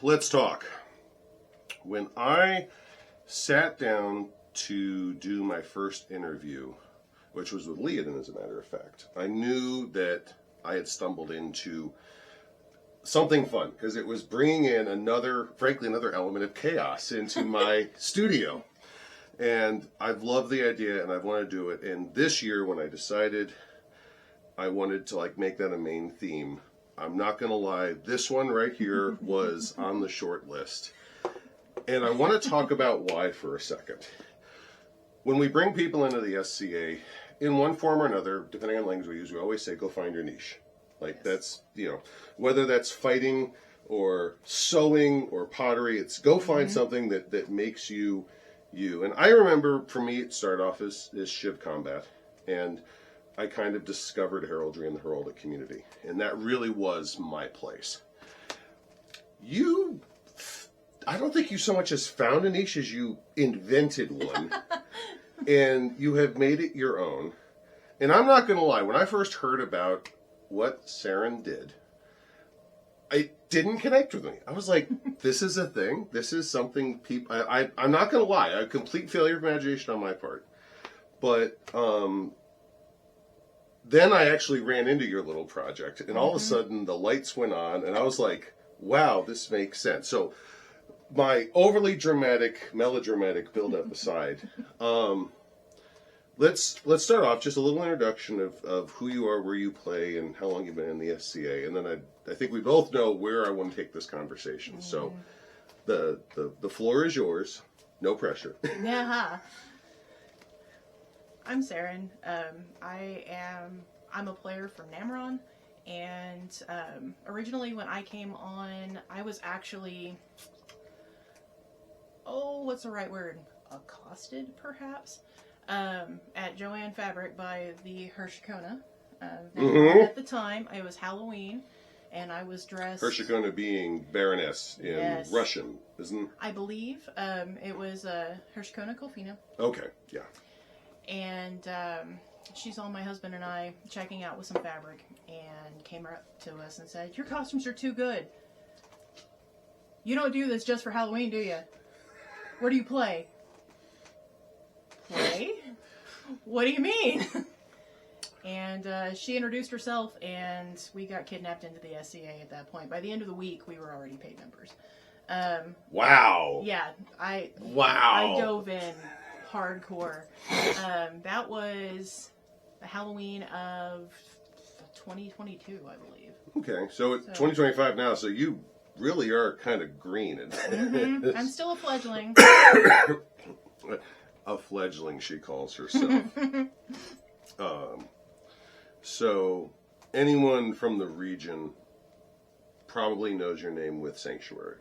let's talk. When I sat down to do my first interview, which was with Leon, as a matter of fact, I knew that I had stumbled into something fun, because it was bringing in another element of chaos into my studio. And I've loved the idea, and I've wanted to do it. And this year, when I decided I wanted to make that a main theme, I'm not going to lie, this one right here was on the short list. And I want to talk about why for a second. When we bring people into the SCA, in one form or another, depending on the language we use, we always say, go find your niche. That's, whether that's fighting or sewing or pottery, it's go find something that makes you you. And I remember, for me, it started off as Shiv combat. And I kind of discovered heraldry in the heraldic community. And that really was my place. I don't think you so much as found a niche as you invented one. And you have made it your own. And I'm not going to lie, when I first heard about what Seren did, it didn't connect with me. I was like, this is a thing. This is something people... I'm not going to lie. A complete failure of imagination on my part. But then I actually ran into your little project. And all of a sudden, the lights went on. And I was like, wow, this makes sense. So my overly melodramatic build-up aside, let's start off just a little introduction of who you are, where you play, and how long you've been in the SCA, and then I think we both know where I want to take this conversation. So the floor is yours. No pressure. Yeah. I'm Seren. I'm a player from Namron, and originally when I came on, I was actually, what's the right word? Accosted, perhaps, at Joanne Fabric by the Hershikona. At the time, it was Halloween, and I was dressed... Hershikona being Baroness in Russian, isn't it? I believe. It was Hershikona Kolfina. Okay, yeah. And she saw my husband and I checking out with some fabric and came up to us and said, "Your costumes are too good. You don't do this just for Halloween, do you? Where do you play?" Play? What do you mean? And she introduced herself, and we got kidnapped into the SCA at that point. By the end of the week, we were already paid members. Wow. Yeah, I dove in hardcore. That was the Halloween of 2022, I believe. Okay, so it's 2025 now, so you really are kind of green. I'm still a fledgling. A fledgling, she calls herself. So anyone from the region probably knows your name with Sanctuary.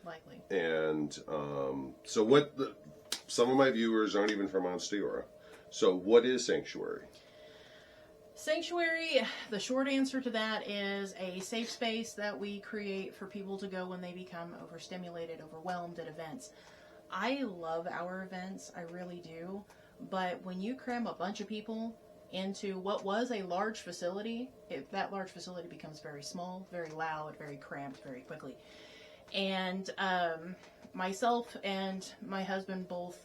Likely. And so some of my viewers aren't even from Onsteora. So what is Sanctuary? Sanctuary, the short answer to that is a safe space that we create for people to go when they become overstimulated, overwhelmed at events. I love our events, I really do. But when you cram a bunch of people into what was a large facility, that large facility becomes very small, very loud, very cramped, very quickly. And myself and my husband both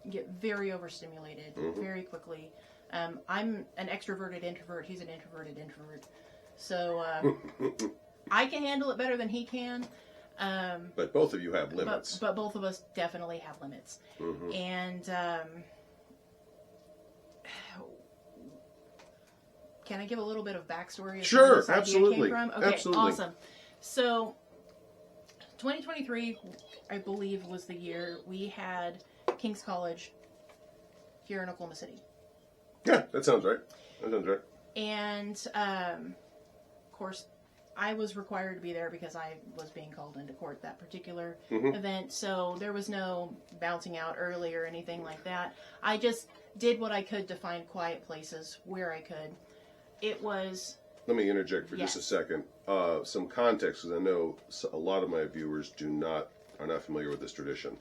get very overstimulated very quickly. I'm an extroverted introvert. He's an introverted introvert. So I can handle it better than he can. But both of you have limits. But both of us definitely have limits. And can I give a little bit of backstory? Sure, absolutely. Came from? Okay, absolutely. Awesome. So 2023, I believe, was the year we had King's College here in Oklahoma City. Yeah, that sounds right. And, of course, I was required to be there because I was being called into court that particular event. So there was no bouncing out early or anything like that. I just did what I could to find quiet places where I could. It was... Let me interject for just a second. Some context, because I know a lot of my viewers are not familiar with this tradition.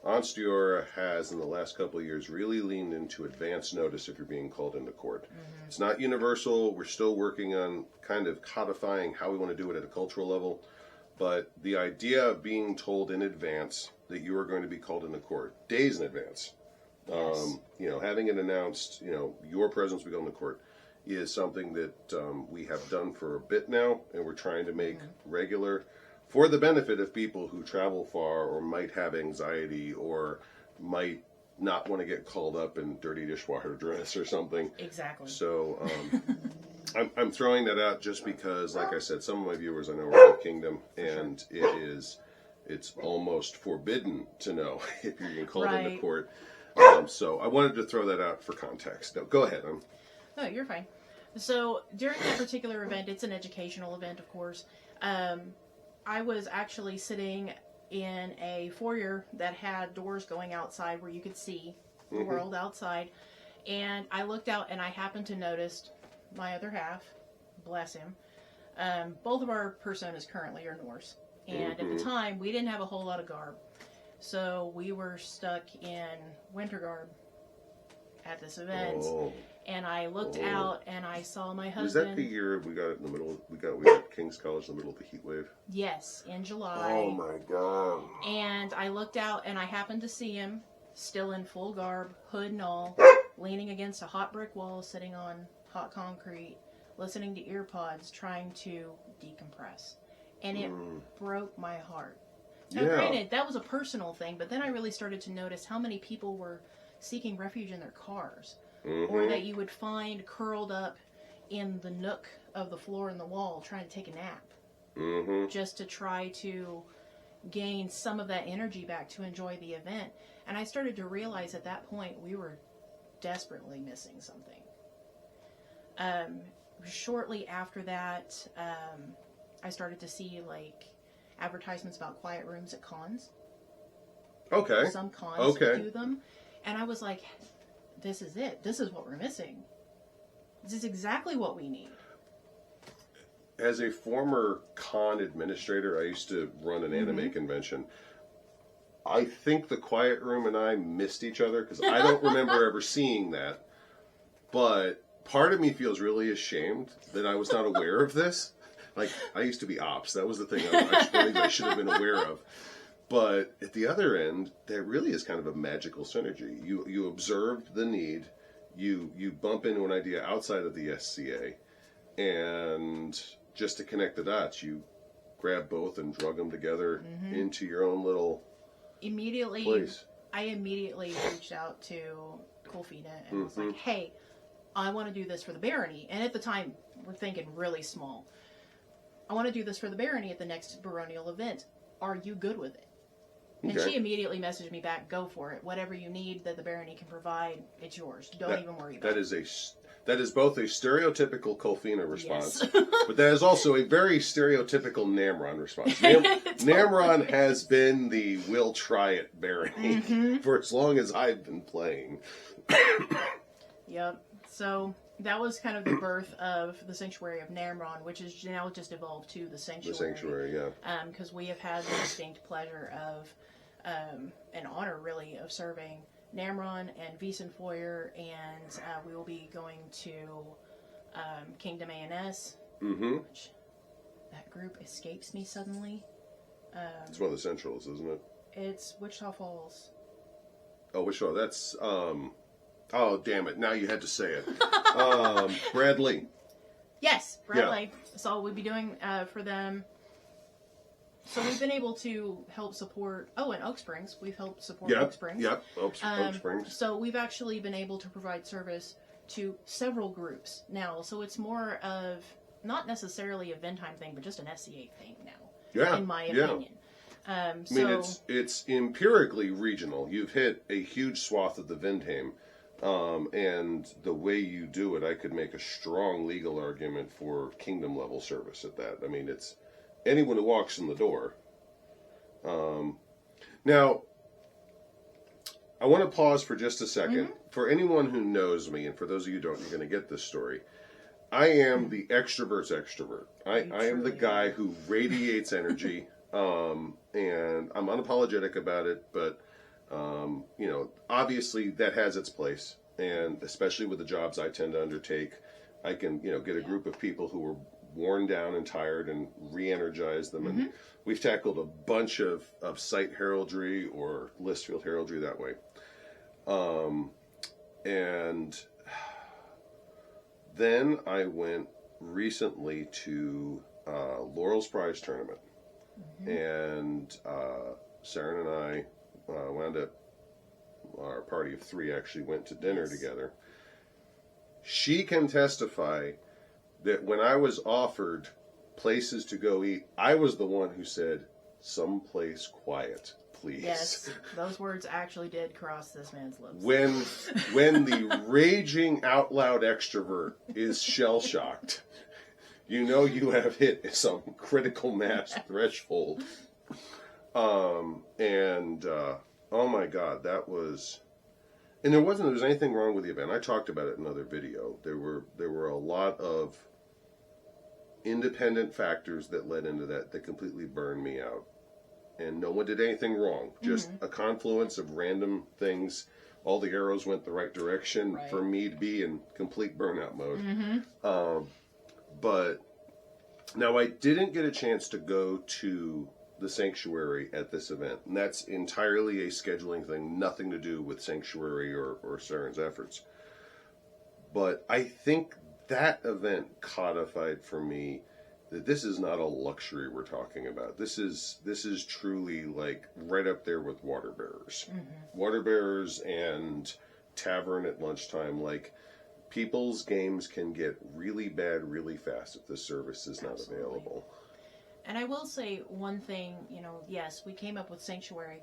Onsteora has, in the last couple of years, really leaned into advance notice if you're being called into court. It's not universal. We're still working on kind of codifying how we want to do it at a cultural level. But the idea of being told in advance that you are going to be called into court, days in advance, Yes. having it announced, your presence will be on the court, is something that we have done for a bit now, and we're trying to make regular, for the benefit of people who travel far or might have anxiety or might not want to get called up in dirty dishwater dress or something. Exactly. So I'm throwing that out just because, like I said, some of my viewers I know are in the kingdom, and it's almost forbidden to know if you're getting called into court. So I wanted to throw that out for context. No, go ahead. No, you're fine. So during that particular event, it's an educational event, of course. I was actually sitting in a foyer that had doors going outside where you could see the world outside. And I looked out and I happened to notice my other half, bless him. Both of our personas currently are Norse. And at the time, we didn't have a whole lot of garb. So we were stuck in winter garb at this event. Oh. And I looked out and I saw my husband. Was that the year we got it in the middle? We got King's College in the middle of the heat wave. Yes, in July. Oh my God! And I looked out and I happened to see him, still in full garb, hood and all, leaning against a hot brick wall, sitting on hot concrete, listening to ear pods, trying to decompress, and it broke my heart. Now, granted, that was a personal thing, but then I really started to notice how many people were seeking refuge in their cars. Or that you would find curled up in the nook of the floor in the wall trying to take a nap. Just to try to gain some of that energy back to enjoy the event. And I started to realize at that point we were desperately missing something. Shortly after that, I started to see advertisements about quiet rooms at cons. Okay. Some cons do them. And I was like, this is it. This is what we're missing. This is exactly what we need. As a former con administrator, I used to run an anime convention. I think the Quiet Room and I missed each other because I don't remember ever seeing that. But part of me feels really ashamed that I was not aware of this. I used to be ops. That was the thing I should have been aware of. But at the other end, that really is kind of a magical synergy. You observed the need, you bump into an idea outside of the SCA, and just to connect the dots, you grab both and drug them together into your own little place. I immediately reached out to Colfina and was like, hey, I want to do this for the Barony. And at the time, we're thinking really small. I want to do this for the Barony at the next baronial event. Are you good with it? And she immediately messaged me back, go for it. Whatever you need that the Barony can provide, it's yours. Don't even worry about it. That is both a stereotypical Colfina response, but that is also a very stereotypical Namron response. Namron has been the we'll try it Barony for as long as I've been playing. Yep. So that was kind of the birth of the Sanctuary of Namron, which is now just evolved to the Sanctuary. The Sanctuary, yeah. Because we have had the distinct pleasure of, an honor really, of serving Namron and Wiesenfeuer, and we will be going to Kingdom A&S, which that group escapes me suddenly. It's one of the centrals, isn't it? It's Wichita Falls. Oh, Wichita. That's oh, damn it! Now you had to say it. Bradley. Yes, Bradley. Yeah. So we'll be doing for them. So we've been able to help support. Oh, and Oak Springs. We've helped support Oak Springs. Yep. Oak Springs. So we've actually been able to provide service to several groups now. So it's more of not necessarily a Ventime thing, but just an SCA thing now. Yeah. In my opinion. I mean, it's empirically regional. You've hit a huge swath of the Vindheim. And the way you do it, I could make a strong legal argument for kingdom level service at that. I mean, it's anyone who walks in the door. Now, I want to pause for just a second. For anyone who knows me, and for those of you who don't, you're going to get this story. I am the extrovert's extrovert. I am the guy who radiates energy, and I'm unapologetic about it, but obviously that has its place, and especially with the jobs I tend to undertake, I can, get a group of people who are worn down and tired and re-energize them. And we've tackled a bunch of site heraldry or list field heraldry that way. And then I went recently to Laurel's Prize Tournament. And Seren and I wound up, our party of 3 actually went to dinner together. She can testify that when I was offered places to go eat, I was the one who said, "Someplace quiet, please." Yes, those words actually did cross this man's lips. When the raging out loud extrovert is shell shocked, you know you have hit some critical mass threshold. Oh my God, that was, and there was anything wrong with the event. I talked about it in another video. There were a lot of independent factors that led into that completely burned me out. And no one did anything wrong. Just a confluence of random things. All the arrows went the right direction for me to be in complete burnout mode. But now I didn't get a chance to go to the Sanctuary at this event. And that's entirely a scheduling thing, nothing to do with Sanctuary or Seren's efforts. But I think that event codified for me that this is not a luxury we're talking about. This is truly like right up there with water bearers. Water bearers and tavern at lunchtime. Like, people's games can get really bad really fast if the service is not available. And I will say one thing, yes, we came up with Sanctuary,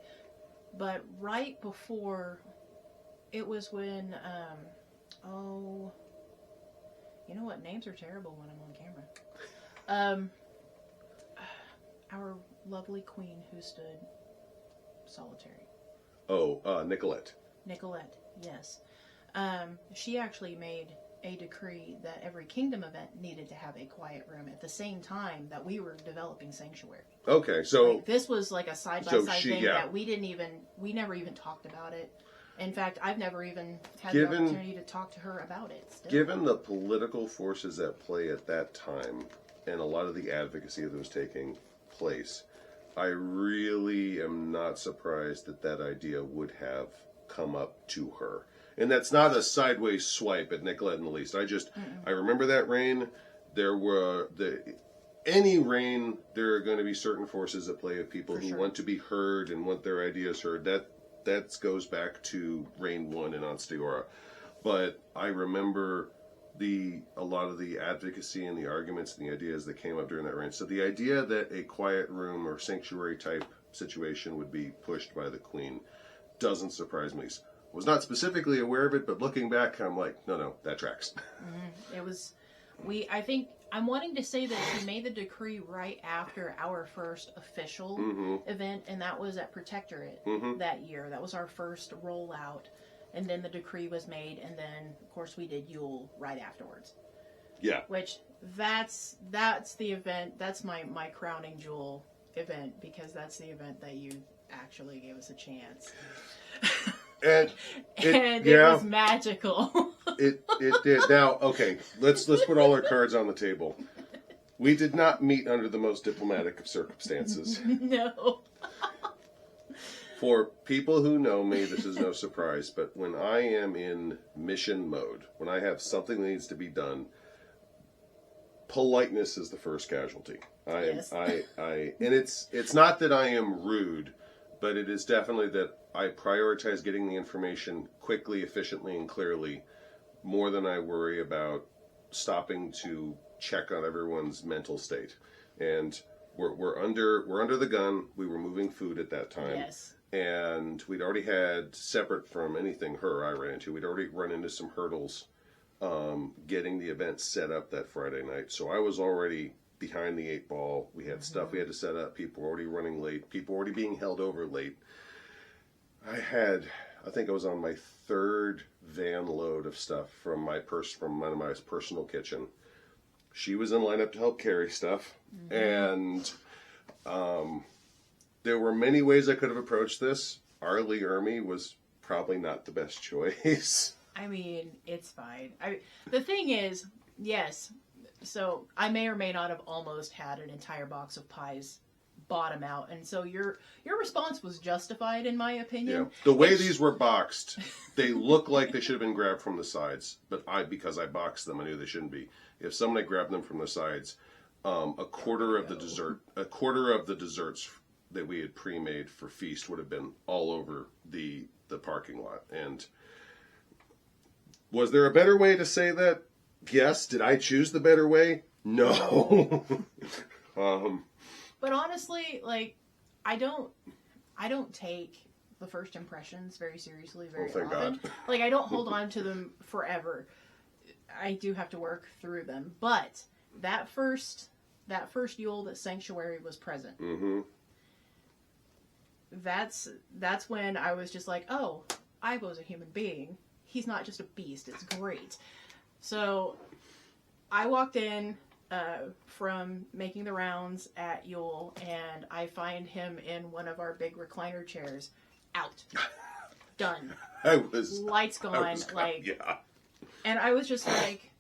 but right before, it was when, you know what, names are terrible when I'm on camera. Our lovely queen who stood solitary. Nicolette. Nicolette, yes. She actually made a decree that every Kingdom event needed to have a quiet room at the same time that we were developing Sanctuary. Okay, so... Like, this was like a side-by-side thing that we never even talked about it. In fact, I've never even had the opportunity to talk to her about it still. Given the political forces at play at that time, and a lot of the advocacy that was taking place, I really am not surprised that idea would have come up to her. And that's not a sideways swipe at Nicolette in the least. I remember that reign. Any reign, there are going to be certain forces at play of people who want to be heard and want their ideas heard. That goes back to reign 1 in Onsteora. But I remember a lot of the advocacy and the arguments and the ideas that came up during that reign. So the idea that a quiet room or sanctuary type situation would be pushed by the Queen doesn't surprise me. Was not specifically aware of it, but looking back, I'm like, no, that tracks. It was, I think, I'm wanting to say that she made the decree right after our first official event, and that was at Protectorate that year. That was our first rollout, and then the decree was made, and then, of course, we did Yule right afterwards. Yeah. Which, that's the event, that's my crowning jewel event, because that's the event that you actually gave us a chance. And it was magical. It did. Now, okay, let's put all our cards on the table. We did not meet under the most diplomatic of circumstances. No. For people who know me, this is no surprise, but when I am in mission mode, when I have something that needs to be done, politeness is the first casualty. And it's not that I am rude, but it is definitely that I prioritize getting the information quickly, efficiently, and clearly more than I worry about stopping to check on everyone's mental state. And we're under the gun. We were moving food at that time. Yes. And we'd already had, separate from anything I ran into, we'd already run into some hurdles getting the event set up that Friday night. So I was already behind the 8 ball. We had stuff we had to set up. People were already running late. People were already being held over late. I think I was on my 3rd van load of stuff from my personal kitchen. She was in lineup to help carry stuff. And there were many ways I could have approached this. Arlie Ermy was probably not the best choice. I mean, it's fine. The thing is, yes, So I may or may not have almost had an entire box of pies bottom out, and so your response was justified in my opinion. Yeah. The way these were boxed, they look like they should have been grabbed from the sides, but because I boxed them, I knew they shouldn't be. If someone had grabbed them from the sides, a quarter of the desserts that we had pre-made for feast would have been all over the parking lot. And was there a better way to say that? Yes. Did I choose the better way? No. But honestly, like, I don't take the first impressions very seriously very thank often. God. Like, I don't hold on to them forever. I do have to work through them. But that first Yule that Sanctuary was present. Mm-hmm. That's when I was just like, oh, Ivo's a human being. He's not just a beast. It's great. So I walked in from making the rounds at Yule, and I find him in one of our big recliner chairs. Out. Done. Lights gone. Like, yeah. And I was just like,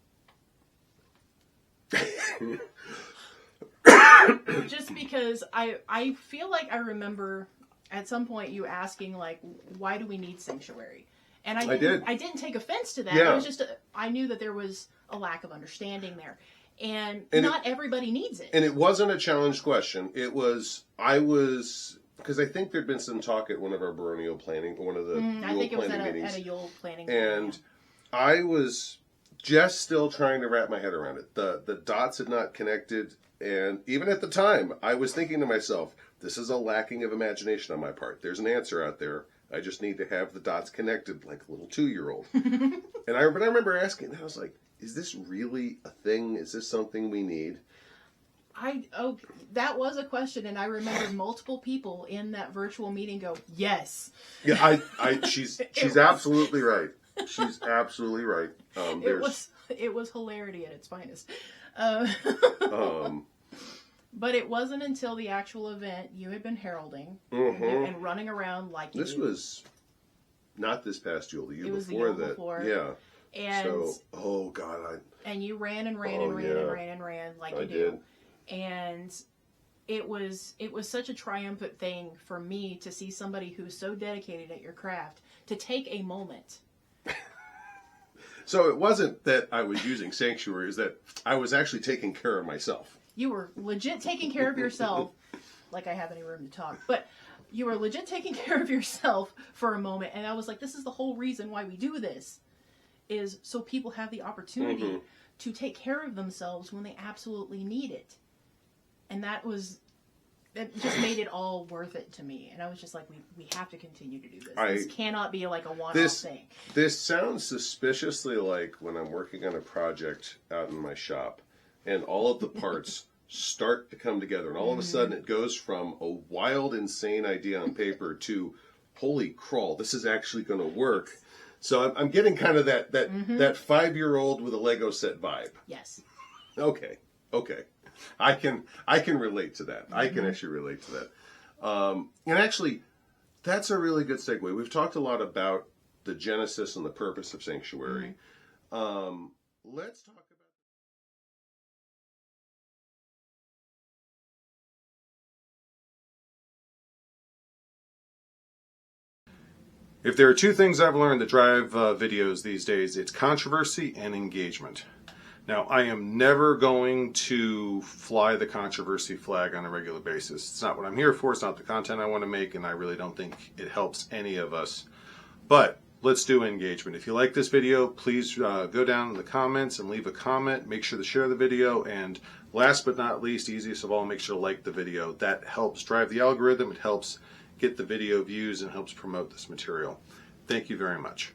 just because I feel like I remember at some point you asking, like, why do we need Sanctuary? And I didn't take offense to that. Yeah. It was just I knew that there was a lack of understanding there. And not everybody needs it. And it wasn't a challenged question. Because I think there'd been some talk at one of our Baronial planning, one of the I think it was meetings. at a Yule planning And meeting, I was just still trying to wrap my head around it. The dots had not connected. And even at the time, I was thinking to myself, this is a lacking of imagination on my part. There's an answer out there. I just need to have the dots connected like a little 2-year-old. But I remember asking, I was like, is this really a thing? Is this something we need? That was a question, and I remember multiple people in that virtual meeting go, yes. Yeah, she's absolutely right. She's absolutely right. It was hilarity at its finest. But it wasn't until the actual event you had been heralding and running around like you. This was not this past Yule, the year before. It was the year before. Yeah. And so, oh God, and you ran and ran like you do. Did. And it was such a triumphant thing for me to see somebody who's so dedicated at your craft to take a moment. So it wasn't that I was using Sanctuary, it's that I was actually taking care of myself. You were legit taking care of yourself, like I have any room to talk, but you were legit taking care of yourself for a moment, and I was like, this is the whole reason why we do this, is so people have the opportunity to take care of themselves when they absolutely need it. And it just made it all worth it to me. And I was just like, we have to continue to do this. This cannot be like a one-off thing. This sounds suspiciously like when I'm working on a project out in my shop and all of the parts start to come together. And all of a sudden it goes from a wild, insane idea on paper to, holy crawl, this is actually going to work. So I'm getting kind of that 5-year-old with a Lego set vibe. Yes. Okay. I can relate to that. I can actually relate to that. And actually, that's a really good segue. We've talked a lot about the genesis and the purpose of Sanctuary. Let's talk about... If there are two things I've learned that drive videos these days, it's controversy and engagement. Now, I am never going to fly the controversy flag on a regular basis. It's not what I'm here for. It's not the content I want to make, and I really don't think it helps any of us. But let's do engagement. If you like this video, please go down in the comments and leave a comment. Make sure to share the video. And last but not least, easiest of all, make sure to like the video. That helps drive the algorithm. It helps get the video views and helps promote this material. Thank you very much.